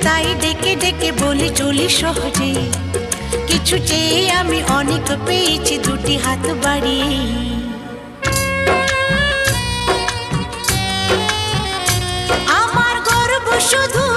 তাই ডেকে ডেকে বলি চলি সহজে, কিছু চেয়ে আমি অনেক পেয়েছি দুটি হাত বাড়িয়ে। আমার গর্ব শুধু